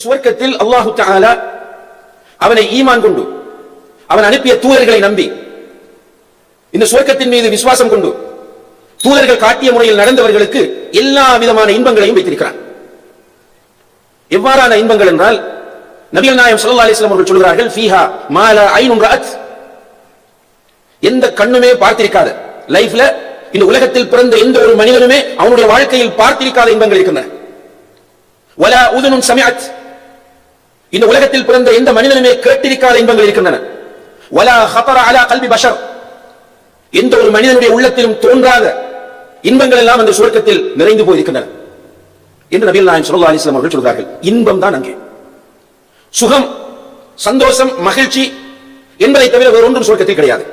சுவர்க்கத்தில் அல்லாஹு தஆலா அவனை ஈமான் கொண்டு அவன் அனுப்பிய தூதர்களை நம்பி இந்த சுவர்க்கத்தின் மீது விசுவாசம் கொண்டு தூதர்கள் காட்டிய முறையில் நடந்தவர்களுக்கு எல்லா விதமான இன்பங்களையும் வைத்திருக்கிறான். எவ்வாறான இன்பங்கள் என்றால், நபிகள் நாயகம் ஸல்லல்லாஹு அலைஹி வஸல்லம் அவர்கள் சொல்கிறார்கள், ஃபீஹா மா லா ஐனுன் ரஅத், எந்த கண்ணுமே பார்த்திருக்காத, லைஃப்ல இந்த உலகத்தில் பிறந்த எந்த ஒரு மனிதனுமே அவனுடைய வாழ்க்கையில் பார்த்திருக்காத இன்பங்கள் இருக்கின்றன. வலா உதுனுன் சமிஅத், இந்த உலகத்தில் பிறந்த எந்த மனிதனுமே கேட்டிருக்காத இன்பங்கள் இருக்கின்றன. வலா ஹதர அலா கல்பி பஷர், எந்த ஒரு மனிதனுடைய உள்ளத்திலும் தோன்றாத இன்பங்கள் எல்லாம் அந்த சுவர்க்கத்தில் நிறைந்து போயிருக்கின்றன என்று நபிகள் நாயகம் ஸல்லல்லாஹு அலைஹி வஸல்லம் அவர்கள் சொல்கிறார்கள். இன்பம் தான் அங்கே சுகம், சந்தோஷம், மகிழ்ச்சி என்பதை தவிர வேறொன்றும் சுவர்க்கத்தில் கிடையாது.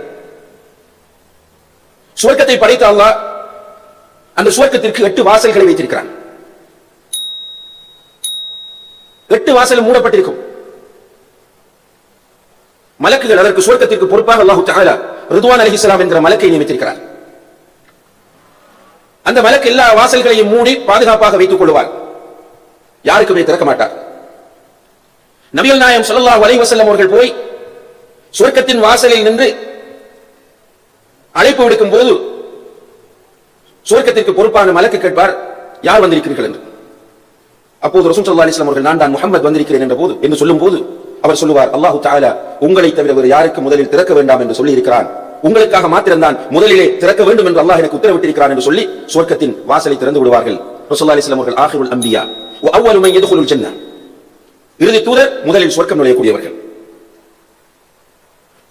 சுவர்க்கத்தை படைத்த அல்லாஹ் அந்த சுவர்க்கத்திற்கு 8 வாசல்களை வைத்திருக்கிறான். 8 வாசல் மூடப்பட்டிருக்கும். மலக்குகள் அதற்கு சுவர்க்கத்திற்கு பொறுப்பாக அல்லாஹ் தஆலா ரிதுவான் அலைஹிஸ்ஸலாம் என்கிற மலக்கை நியமித்திருக்கிறார். அந்த மலக்கு எல்லா வாசல்களையும் மூடி பாதுகாப்பாக வைத்துக் கொள்வார், யாருக்குமே திறக்க மாட்டார். நபிகள் நாயகம் ஸல்லல்லாஹு அலைஹி வஸல்லம் அவர்கள் போய் சுவர்க்கத்தின் வாசலில் நின்று அழைப்பு விடுக்கும் போது சுவர்க்கத்திற்கு பொறுப்பான மலக்கு கேட்பார், யார் வந்திருக்கிறீர்கள் என்று. அப்போது ரசூல் ஸல்லல்லாஹு அலைஹி வஸல்லம் அவர்கள், நான் தான் முஹம்மது வந்திருக்கிறேன் என்று சொல்லும் போது அவர் சொல்லுவார், அல்லாஹு தஆலா உங்களை தவிர வேறு யாருக்கு முதலில் திறக்க வேண்டாம் என்று சொல்லி இருக்கிறான், உங்களுக்காக மாத்திரம்தான் முதலிலே திறக்க வேண்டும் என்று அல்லாஹ் எனக்கு உத்தரவிட்டிருக்கிறான் என்று சொல்லி சுவர்க்கத்தின் வாசலை திறந்து விடுவார்கள். ரசூலுல்லாஹி ஸல்லல்லாஹு அலைஹி வஸல்லம் அவர்கள் ஆகிருல் அன்பியா வ அவ்வலு மன் யதுகுலுல் ஜன்னah, இறுதி தூதர், முதலில் சுவர்க்கம் நுழையக்கூடியவர்கள்.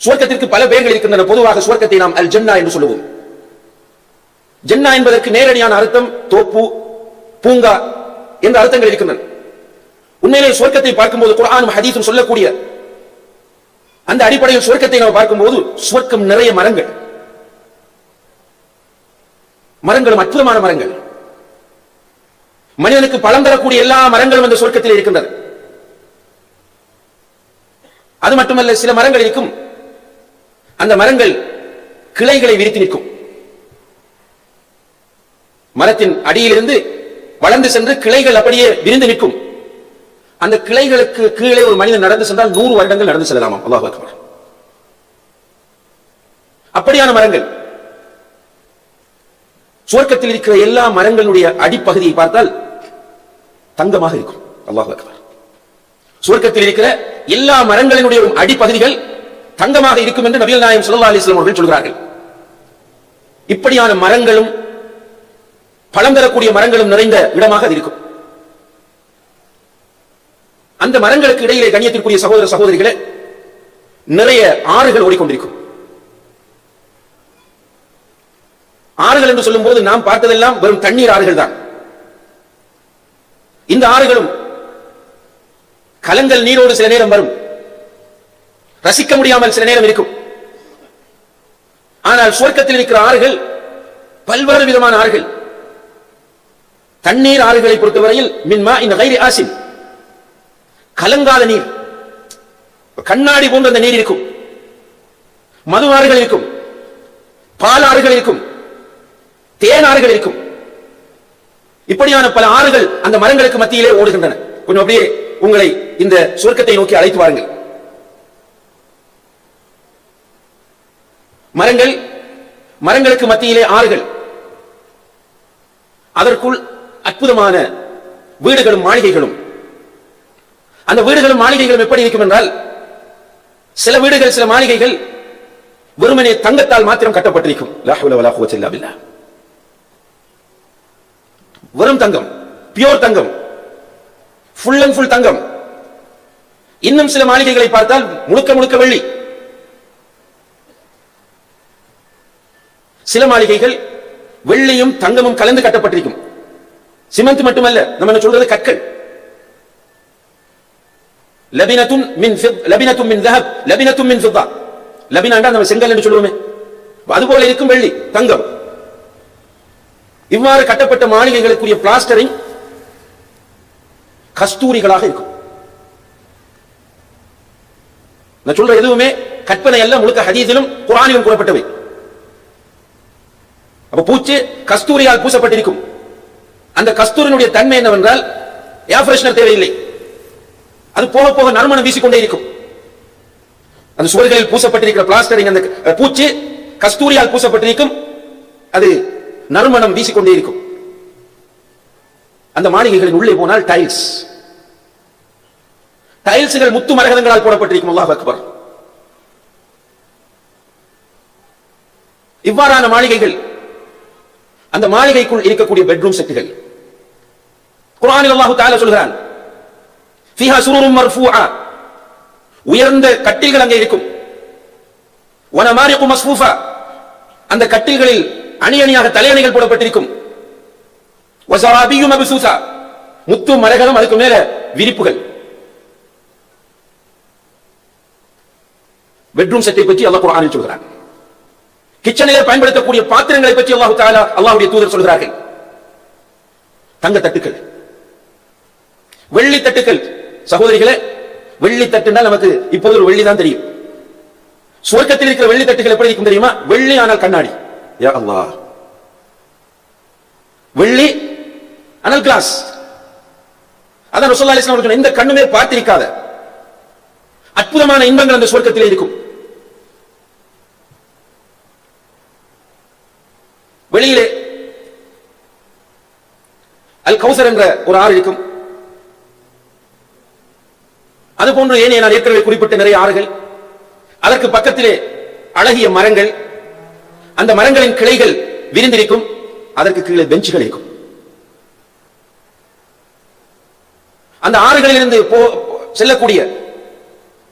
சுவர்க்கத்திற்கு பல பெயர்கள் இருக்கின்றன. பொதுவாக சுவர்க்கத்தை நாம் அல் ஜன்னா என்று சொல்லுவோம். ஜன்னா என்பதற்கு நேரடியான அர்த்தம் தோப்பு, பூங்கா என்ற அர்த்தங்கள் இருக்கின்றன. உண்மையிலே சுவர்க்கத்தை பார்க்கும்போது குர்ஆனும் ஹதீஸும் சொல்லக்கூடிய அந்த அடிப்படையில் சுவர்க்கத்தை நாம் பார்க்கும்போது சுவர்க்கம் நிறைய மரங்கள், மரங்களும் அற்புதமான மரங்கள், மனிதனுக்கு பலம் தரக்கூடிய எல்லா மரங்களும் அந்த சுவர்க்கத்தில் இருக்கின்றன. அது மட்டுமல்ல, சில மரங்கள் இருக்கும், அந்த மரங்கள் கிளைகளை விரித்து நிற்கும். மரத்தின் அடியிலிருந்து வளர்ந்து சென்று கிளைகள் அப்படியே விரிந்து நிற்கும். அந்த கிளைகளுக்கு கீழே ஒரு மனிதன் நடந்து சென்றால் 100 வருடங்கள் நடந்து செல்லலாமா. அல்லாஹ் அக்பர். அப்படியான மரங்கள். சுவர்க்கத்தில் இருக்கிற எல்லா மரங்களுடைய அடிப்பகுதியை பார்த்தால் தங்கமாக இருக்கும். அல்லாஹ் அக்பர். சுவர்க்கத்தில் இருக்கிற எல்லா மரங்களினுடைய அடிப்பகுதிகள் தங்கமாக இருக்கும் என்று நபிகள் நாயகம் ஸல்லல்லாஹு அலைஹி வஸல்லம் அவர்கள் சொல்கிறார்கள். இப்படியான மரங்களும் பழம் தரக்கூடிய மரங்களும் நிறைந்த இடமாக அது இருக்கும். அந்த மரங்களுக்கு இடையிலே கண்ணியத்திற்குரிய சகோதர சகோதரிகளே, நிறைய ஆறுகள் ஓடிக்கொண்டிருக்கும். ஆறுகள் என்று சொல்லும் போது நாம் பார்த்ததெல்லாம் வெறும் தண்ணீர் ஆறுகள் தான். இந்த ஆறுகளும் கலங்கல் நீரோடு சில நேரம் வரும், ரசிக்க முடியாமல் சில நேரம் இருக்கும். ஆனால் சுவர்க்கத்தில் இருக்கிற ஆறுகள் பல்வேறு விதமான ஆறுகள். தண்ணீர் ஆறுகளை பொறுத்தவரையில் மின் மாஇன் கைரி ஆசின், கலங்காத நீர், கண்ணாடி போன்ற அந்த நீர் இருக்கும். மது ஆறுகள் இருக்கும், பால் ஆறுகள் இருக்கும், தேன் ஆறுகள் இருக்கும். இப்படியான பல ஆறுகள் அந்த மரங்களுக்கு மத்தியிலே ஓடுகின்றன. கொஞ்சம் அப்படியே உங்களை இந்த சுவர்க்கத்தை நோக்கி அழைத்து வாருங்கள். மரங்களுக்கு மத்தியிலே ஆறுகள், அதற்குள் அற்புதமான வீடுகளும் மாளிகைகளும். அந்த வீடுகளும் மாளிகைகளும் எப்படி இருக்கும் என்றால், சில வீடுகள், சில மாளிகைகள் வெறுமனே தங்கத்தால் மாத்திரம் கட்டப்பட்டிருக்கும். லா ஹவ்ல வலா குவத்த இல்லா பில்லாஹ். வெறும் தங்கம், பியூர் தங்கம், ஃபுல் அண்ட் ஃபுல் தங்கம். இன்னும் சில மாளிகைகளை பார்த்தால் முழுக்க முழுக்க வெள்ளி. சில மாளிகைகள் வெள்ளியும் தங்கமும் கலந்து கட்டப்பட்டிருக்கும். சிமெண்ட் மட்டுமல்ல, நம்ம என்ன சொல்றது, கற்கள். லபினத்தும் மின் தஹப் லபினத்தும் மின் ஃபித்தா. லபினா நம்ம செங்கல் என்று சொல்லுவோமே, அதுபோல இருக்கும் வெள்ளி, தங்கம். இவ்வாறு கட்டப்பட்ட மாளிகைகளுக்குரிய பிளாஸ்டரிங் கஸ்தூரிகளாக இருக்கும். நான் சொல்ற எதுவுமே கற்பனை அல்ல, முழுக்க ஹதீஸிலும் குர்ஆனிலும் கூறப்பட்டவை. அப்ப பூச்சி கஸ்தூரியால் பூசப்பட்டிருக்கும். அந்த கஸ்தூரினுடைய தன்மை என்னவென்றால் ஏர் ஃப்ரெஷ்னர் தேவையில்லை. அது போக போக நறுமணம் வீசிக்கொண்டே இருக்கும். அந்த சுவர்களில் பூசப்பட்டிருக்கிற பிளாஸ்டரிங், அந்த பூச்சி கஸ்தூரியால் பூசப்பட்டிருக்கும், அது நறுமணம் வீசிக்கொண்டே இருக்கும். அந்த மாளிகைகளின் உள்ளே போனால் டைல்ஸ்கள் முத்து மரகதங்களால் போடப்பட்டிருக்கும். அல்லாஹ் அக்பர். இவ்வாறான மாளிகைகள், அந்த மாளிகைக்குள் இருக்கக்கூடிய பெட்ரூம் செட்டுகள், குர்ஆனில் அல்லாஹ் தஆலா சொல்கிறான், ஃபீஹா சுருரும் மர்ஃபூஆ, உயர்ந்த கட்டில்கள் அங்கே இருக்கும். வனமாரிகு மஸ்ஃபூஃபா, அந்த கட்டில்களில் அணி அணியாக தலையணைகள் போடப்பட்டிருக்கும். வஸராபியு மப்சூஸா, முத்து மரகதம், அதுக்கு மேல விரிப்புகள். பெட்ரூம் செட்டை பற்றி அல்லாஹ் குர்ஆனில் சொல்கிறான். கிச்சனிலே பயன்படுத்தக்கூடிய பாத்திரங்களை பற்றி அல்லாஹ் தஆலா, அல்லாஹ்வுடைய தூதர் சொல்கிறார்கள். தங்க தட்டுக்கள், வெள்ளி தட்டுக்கள். சகோதரிகளே, வெள்ளி தட்டுனால் நமக்கு இப்போது ஒரு வெள்ளி தான் தெரியும். சுவர்க்கத்தில் இருக்கிற வெள்ளி தட்டுகள் எப்படி இருக்கும் தெரியுமா? வெள்ளி ஆனால் கண்ணாடி. யா அல்லாஹ், வெள்ளி ஆனால் கிளாஸ். அதான் ரசூலுல்லாஹி ஸல்லல்லாஹு அலைஹி வஸல்லம் இந்த கண்ணுமே பார்த்திருக்காத அற்புதமான இன்பங்கள் அந்த சுவர்க்கத்திலே இருக்கும். வெளியிலே அல் கௌசர் என்ற ஒரு ஆறு இருக்கும். அதுபோன்று ஏனைய நான் ஏற்கனவே குறிப்பிட்ட நிறைய ஆறுகள். அதற்கு பக்கத்திலே அழகிய மரங்கள், அந்த மரங்களின் கிளைகள் விரிந்திருக்கும். அதற்கு கீழே பெஞ்சுகள் இருக்கும். அந்த ஆறுகளில் இருந்து செல்லக்கூடிய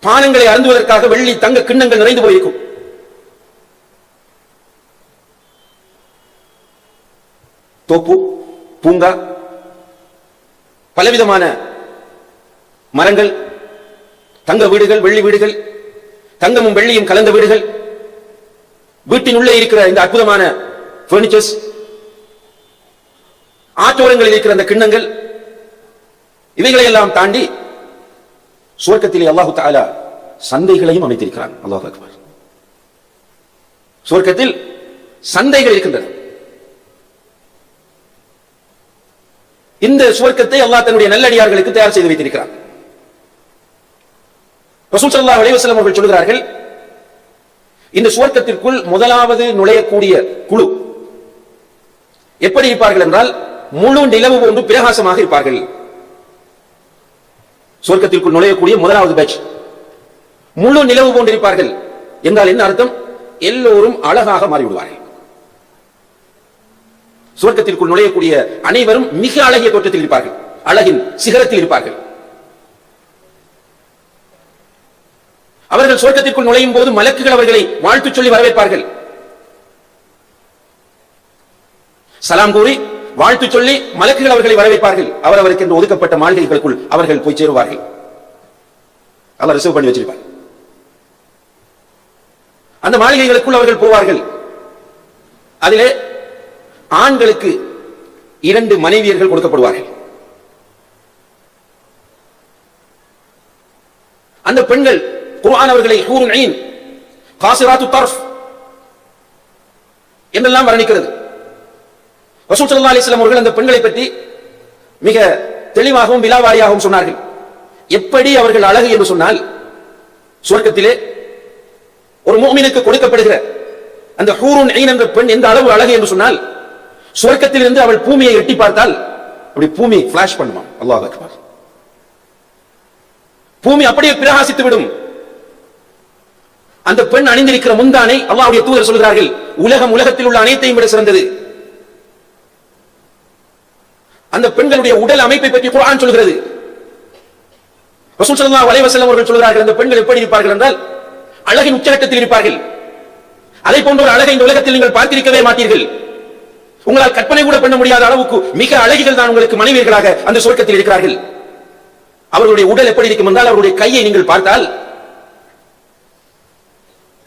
பானங்களை அருந்துவதற்காக வெள்ளி தங்க கிண்ணங்கள் நிறைந்து போயிருக்கும். தோப்பு, பூங்கா, பலவிதமான மரங்கள், தங்க வீடுகள், வெள்ளி வீடுகள், தங்கமும் வெள்ளியும் கலந்த வீடுகள், வீட்டின் உள்ளே இருக்கிற இந்த அற்புதமான பர்னிச்சர்ஸ், ஆற்றோரங்களில் இருக்கிற அந்த கிண்ணங்கள், இவைகளை எல்லாம் தாண்டி சுவர்க்கத்திலே அல்லாஹு தஆலா சந்தைகளையும் அமைத்திருக்கிறான். அல்லாஹ் அக்பர். சுவர்க்கத்தில் சந்தைகள் இருக்கின்றன. இந்த சுவர்க்கத்தை அல்லாஹ் தன்னுடைய நல்லடியார்களுக்கு தயார் செய்து வைத்திருக்கிறார். ரசூல் ஸல்லல்லாஹு அலைஹி வஸல்லம் அவர்கள் சொல்கிறார்கள், இந்த சுவர்க்கத்திற்குள் முதலாவது நுழையக்கூடிய குழு எப்படி இருப்பார்கள் என்றால், முழு நிலவு போன்று பிரகாசமாக இருப்பார்கள். சுவர்க்கத்திற்குள் நுழையக்கூடிய முதலாவது பேட்ச் முழு நிலவு போன்று இருப்பார்கள் என்றால் என்ன அர்த்தம்? எல்லோரும் அழகாக மாறிவிடுவார்கள். சுவர்க்கத்திற்குள் நுழையக்கூடிய அனைவரும் மிக அழகிய தோற்றத்தில் இருப்பார்கள், அழகின் சிகரத்தில் இருப்பார்கள். அவர்கள் சுவர்க்கத்திற்குள் நுழையும் போது மலக்குகள் அவர்களை வாழ்த்து சொல்லி வரவேற்பார்கள். சலாம் கூறி வாழ்த்து சொல்லி மலக்குகள் அவர்களை வரவேற்பார்கள். அவருக்கு என்று ஒதுக்கப்பட்ட மாளிகைகளுக்குள் அவர்கள் போய் சேருவார்கள். அல்லாஹ் ரிசர்வ் பண்ணி வச்சிருப்பார். அந்த மாளிகைகளுக்குள் அவர்கள் போவார்கள். அதிலே ஆண்களுக்கு 2 மனைவியர்கள் கொடுக்கப்படுவார்கள். அந்த பெண்கள் குர்ஆன் அவர்களை ஹூருன் ஐன், காசிராத்து தர்ஃப் என்றெல்லாம் வர்ணிக்கிறது. ரசூல் ஸல்லல்லாஹு அலைஹி வஸல்லம் அவர்கள் அந்த பெண்களை பற்றி மிக தெளிவாகவும் விலாவாரியாகவும் சொன்னார்கள். எப்படி அவர்கள் அழகு என்று சொன்னால், சுவர்க்கத்திலே ஒரு முஃமினுக்கு கொடுக்கப்படுகிற அந்த ஹூருன் ஐன் என்ற பெண் எந்த அளவு அழகு என்று சொன்னால், சுவர்க்கத்தில் இருந்து அவள் பூமியை எட்டி பார்த்தால் அப்படி பூமி ஃபிளாஷ் பண்ணுமா. அல்லாஹ் அக்பர். பூமி அப்படியே பிரகாசித்து விடும். அந்த பெண் அணிந்திருக்கிற முந்தானை அல்லாஹ்வுடைய தூதர் சொல்கிறார்கள், உலகத்தில் உள்ள அனைத்தையும் விட சிறந்தது. அந்த பெண்களுடைய உடல் அமைப்பை பற்றி குர்ஆன் சொல்கிறது. ரசூல் ஸல்லல்லாஹு அலைஹி வஸல்லம் அவர்கள் சொல்கிறார்கள், அந்த பெண்கள் எப்படி இருப்பார்கள் என்றால், அழகின் உச்சகட்டத்தில் இருப்பார்கள். அதை போன்ற ஒரு அழகை இந்த உலகத்தில் நீங்கள் பார்த்திருக்கவே மாட்டீர்கள். உங்களால் கற்பனை கூட பண்ண முடியாத அளவுக்கு மிக அழகிகள் தான் உங்களுக்கு மனைவியர்களாக அந்த சுவர்க்கத்தில் இருக்கிறார்கள். அவர்களுடைய உடல் எப்படி இருக்கும் என்றால், அவருடைய கையை நீங்கள் பார்த்தால்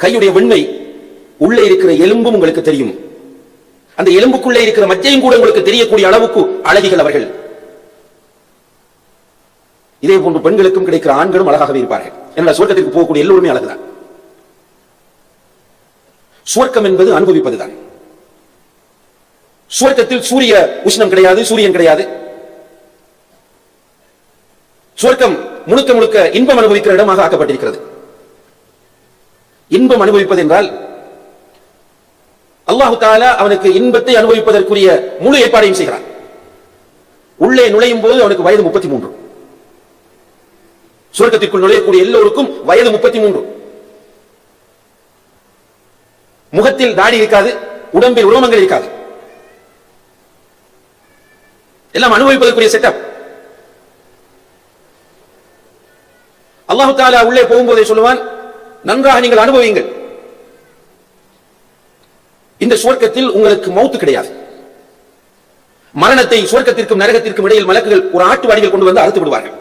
கையுடைய வெண்மை, உள்ளே இருக்கிற எலும்பும் உங்களுக்கு தெரியும். அந்த எலும்புக்குள்ளே இருக்கிற மச்சையும் கூட உங்களுக்கு தெரியக்கூடிய அளவுக்கு அழகிகள் அவர்கள். இதே போன்று பெண்களுக்கும் கிடைக்கிற ஆண்களும் அழகாகவே இருப்பார்கள். என்ற சுவர்க்கத்திற்கு போகக்கூடிய எல்லோருமே அழகுதான். சுவர்க்கம் என்பது அனுபவிப்பதுதான். சுவர்க்கத்தில் சூரிய உஷ்ணம் கிடையாது, சூரியன் கிடையாது. சுவர்க்கம் முழுக்க முழுக்க இன்பம் அனுபவிக்கிற இடமாக ஆக்கப்பட்டிருக்கிறது. இன்பம் அனுபவிப்பது என்றால் அல்லாஹு தஆலா அவனுக்கு இன்பத்தை அனுபவிப்பதற்குரிய முழு ஏற்பாடையும் செய்கிறான். உள்ளே நுழையும் போது அவனுக்கு வயது 33. சுவர்க்கத்திற்குள் நுழையக்கூடிய எல்லோருக்கும் வயது 33. முகத்தில் தாடி இருக்காது, உடம்பில் உரோமங்கள் இருக்காது. எல்லாம் அனுபவிப்பதற்குரிய செட்டப். அல்லாஹு தஆலா உள்ளே போகும்போதே சொல்லுவான், நன்றாக நீங்கள் அனுபவியுங்கள். இந்த சுவர்க்கத்தில் உங்களுக்கு மௌத்து கிடையாது. மரணத்தை சுவர்க்கத்திற்கும் நரகத்திற்கும் இடையில் மலக்குகள் ஒரு ஆட்டு வடிவில் கொண்டு வந்து அறுத்து விடுவார்கள்.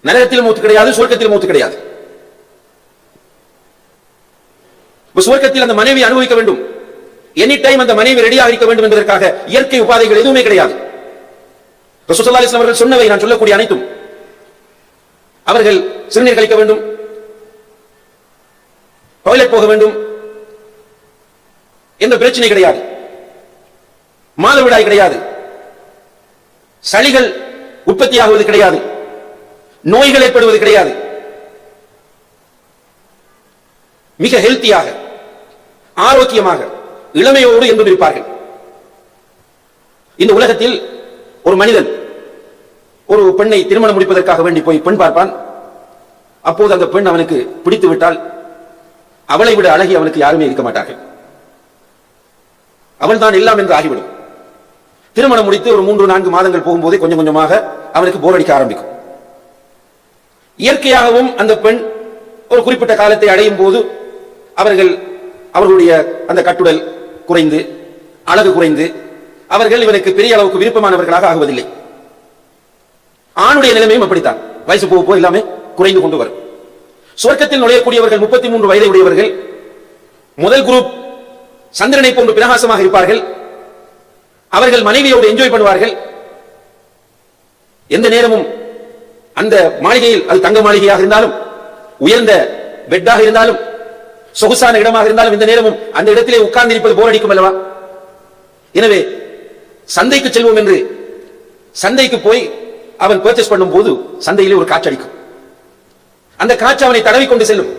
நரகத்தில் மௌத்து கிடையாது, சுவர்க்கத்தில் மௌத்து கிடையாது. சுவர்க்கத்தில் அந்த மனைவி அனுபவிக்க வேண்டும், எனி டைம் அந்த மனைவி ரெடியாக இருக்க வேண்டும் என்பதற்காக இயற்கை உபாதைகள் எதுவுமே கிடையாது. ரசூலுல்லாஹி ஸல்லல்லாஹு அலைஹி வஸல்லம் அவர்கள் சொன்னவை நான் சொல்லக்கூடிய அனைத்தும். அவர்கள் சிறுநீர் கழிக்க வேண்டும், டாய்லெட் போக வேண்டும், எந்த பிரச்சனை கிடையாது. மாதவிடாய் கிடையாது, சளிகள் உற்பத்தியாகுவது கிடையாது, நோய்கள் ஏற்படுவது கிடையாது. மிக ஹெல்த்தியாக, ஆரோக்கியமாக, இளமையோடு என்று இருப்பார்கள். இந்த உலகத்தில் ஒரு மனிதன் ஒரு பெண்ணை திருமணம் முடிப்பதற்காக வேண்டி போய் பெண் பார்ப்பான். அப்போது அந்த பெண் அவனுக்கு பிடித்து விட்டால் அவளை விட அழகி அவனுக்கு யாருமே இருக்க மாட்டார்கள். அவள் தான் எல்லாம் என்று ஆகிவிடும். திருமணம் முடித்து ஒரு 3-4 மாதங்கள் போகும்போதே கொஞ்சம் கொஞ்சமாக அவனுக்கு போர் அடிக்க ஆரம்பிக்கும். இயற்கையாகவும் அந்த பெண் ஒரு குறிப்பிட்ட காலத்தை அடையும் போது அவர்களுடைய அந்த கட்டுடல் குறைந்து, அழகு குறைந்து, அவர்கள் இவனுக்கு பெரிய அளவுக்கு விருப்பமானவர்களாக ஆகுவதில்லை. ஆணுடைய நிலைமையும் அப்படித்தான். வயசு போக எல்லாமே குறைந்து கொண்டு வரும். சுவர்க்கத்தில் நுழையக்கூடியவர்கள் 33 வயதை உடையவர்கள். முதல் குரூப் சந்திரனை போன்று பிரகாசமாக இருப்பார்கள். அவர்கள் மனைவியோடு என்ஜாய் பண்ணுவார்கள். எந்த நேரமும் அந்த மாளிகையில், அது தங்க மாளிகையாக இருந்தாலும், உயர்ந்த பெட்டாக இருந்தாலும், சொகுசான இடமாக இருந்தாலும், இந்த நேரமும் அந்த இடத்திலே உட்கார்ந்து இருப்பது போர் அடிக்கும் அல்லவா? எனவே சந்தைக்கு செல்வோம் என்று சந்தைக்கு போய் அவன் பர்ச்சேஸ் பண்ணும் போது சந்தையிலே ஒரு காற்றடிக்கும். அந்த காற்று அவனை தடவி கொண்டு செல்லும்.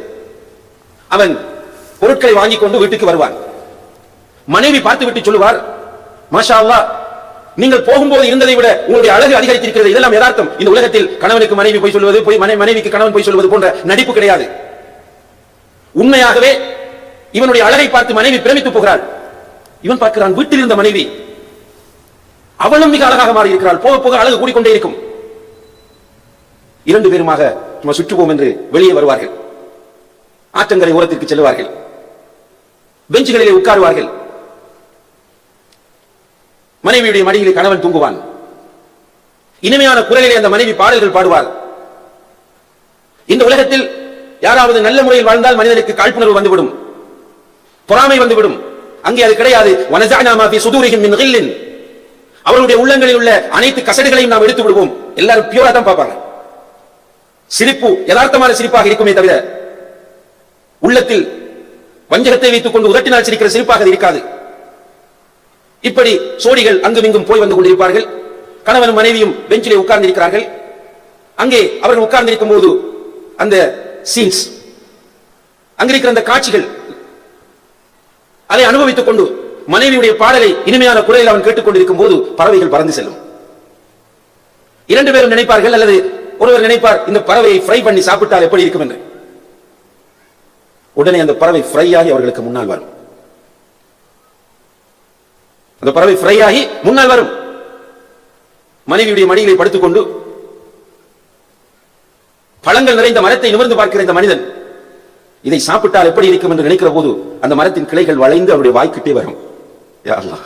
அவன் பொருட்களை வாங்கிக் கொண்டு வீட்டுக்கு வருவான். மனைவி பார்த்துவிட்டு சொல்லுவார், மாஷா அல்லாஹ், நீங்கள் போகும்போது இருந்ததை விட உங்களுடைய அழகு அதிகரித்திருக்கிறது. இதெல்லாம் யதார்த்தம். இந்த உலகத்தில் கணவனுக்கு மனைவி போய் சொல்வது, மனைவிக்கு கணவன் போய் சொல்வது போன்ற நடிப்பு கிடையாது. உண்மையாகவே இவனுடைய அழகை பார்த்து மனைவி பிரமித்து போகிறாள். இவன் பார்க்கிறான், வீட்டில் இருந்த மனைவி அவளும் மிக அழகாக மாறி இருக்கிறாள். போக போக அழகு கூடிக்கொண்டே இருக்கும். 2 பேருமாக சுற்றுவோம் என்று வெளியே வருவார்கள். ஆற்றங்கரை ஓரத்திற்கு செல்வார்கள். பெஞ்சுகளிலே உட்காருவார்கள். மனைவியுடைய மடியிலே கணவன் தூங்குவான். இனிமையான குரலிலே அந்த மனைவி பாடல்கள் பாடுவார். இந்த உலகத்தில் யாராவது நல்ல முறையில் வாழ்ந்தால் மனிதனுக்கு காழ்ப்புணர்வு வந்துவிடும், பொறாமை வந்துவிடும். அங்கே அது கிடையாது. வனஸஅனா மா ஃபீ சுதூரிஹிம் மின் கில்லின், அவர்களுடைய உள்ளங்களில் உள்ள அனைத்து கசடுகளையும் நாம் எடுத்து விடுவோம். எல்லாரும் பியூரா தான் பார்ப்பாங்க. சிரிப்பு யதார்த்தமான சிரிப்பாக இருக்குமே தவிர உள்ளத்தில் வஞ்சகத்தை வைத்துக் கொண்டு உதட்டினால் சிரிக்கிற சிரிப்பாக இருக்காது. இப்படி சோடிகள் அங்கும் இங்கும் போய் வந்து கொண்டிருப்பார்கள். கணவனும் மனைவியும் பெஞ்சிலே உட்கார்ந்து இருக்கிறார்கள். அங்கே அவர்கள் உட்கார்ந்திருக்கும் போது அந்த சீன்ஸ், அங்கிருக்கிற அந்த காட்சிகள், அதை அனுபவித்துக் கொண்டு மனைவியுடைய பாடலை இனிமையான குரலில் அவன் கேட்டுக் கொண்டிருக்கும் போது பறவைகள் பறந்து செல்லும். 2 பேரும் நினைப்பார்கள், அல்லது ஒருவர் நினைப்பார், இந்த பறவையை ஃப்ரை பண்ணி சாப்பிட்டால் எப்படி இருக்கும் என்று. உடனே அந்த பறவை ஃப்ரை ஆகி அவர்களுக்கு முன்னால் வரும். அந்த பறவை ஃப்ரை ஆகி முன்னால் வரும். மனைவியுடைய மடியிலே படுத்துக் கொண்டு பழங்கள் நிறைந்த மரத்தை நிமிர்ந்து பார்க்கிற இந்த மனிதன், இதை சாப்பிட்டால் எப்படி இருக்கும் என்று நினைக்கிற போது அந்த மரத்தின் கிளைகள் வளைந்து அவருடைய வாய்க்கிட்டே வரும். யா அல்லாஹ்.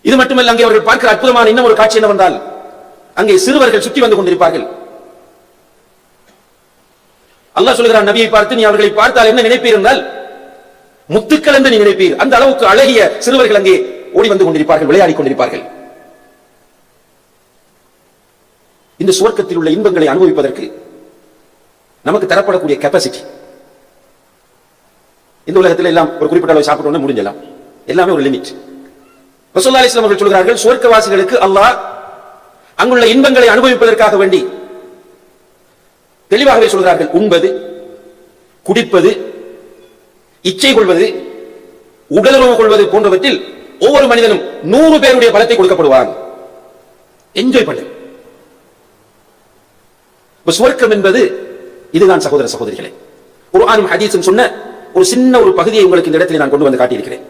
இது மட்டுமல்ல, அங்கே அவர்கள் பார்க்கிற அற்புதமான இன்னும் ஒரு காட்சி என்னவென்றால், அங்கே சிறுவர்கள் சுற்றி வந்து கொண்டிருப்பார்கள். அல்லாஹ் சொல்கிறான் நபியை பார்த்து, நீ அவர்களை பார்த்தால் என்ன நினைப்பீர் என்றால் முத்துக்கள் என்று நீ நினைப்பீர். அந்த அளவுக்கு அழகிய சிறுவர்கள் அங்கே ஓடி வந்து கொண்டிருப்பார்கள், விளையாடி கொண்டிருப்பார்கள். இந்த சுவர்க்கத்தில் உள்ள இன்பங்களை அனுபவிப்பதற்கு நமக்கு தரப்படக்கூடிய கெப்பாசிட்டி, இந்த உலகத்தில் எல்லாம் ஒரு குறிப்பிட்ட அளவு சாப்பிட்டோம்னா முடிஞ்சலாம். எல்லாமே ஒரு லிமிட். ரசூலுல்லாஹி அலைஹி வஸல்லம் அவர்கள் சொல்கிறார்கள், சுவர்க்கவாசிகளுக்கு அல்லாஹ் அங்குள்ள இன்பங்களை அனுபவிப்பதற்காக வேண்டி தெளிவாகவே சொல்கிறார்கள், உண்பது, குடிப்பது, இச்சை கொள்வது, உடலுறவு கொள்வது போன்றவற்றில் ஒவ்வொரு மனிதனும் 100 பேருடைய பலத்தை கொடுக்கப்படுவான். என்ஜாய் பண்ணு. சுவர்க்கம் என்பது இதுதான் சகோதர சகோதரிகளே. குர்ஆனும் ஹதீஸும் சொன்ன ஒரு சின்ன ஒரு பகுதியை உங்களுக்கு இந்த இடத்தில் நான் கொண்டு வந்து காட்டியிருக்கிறேன்.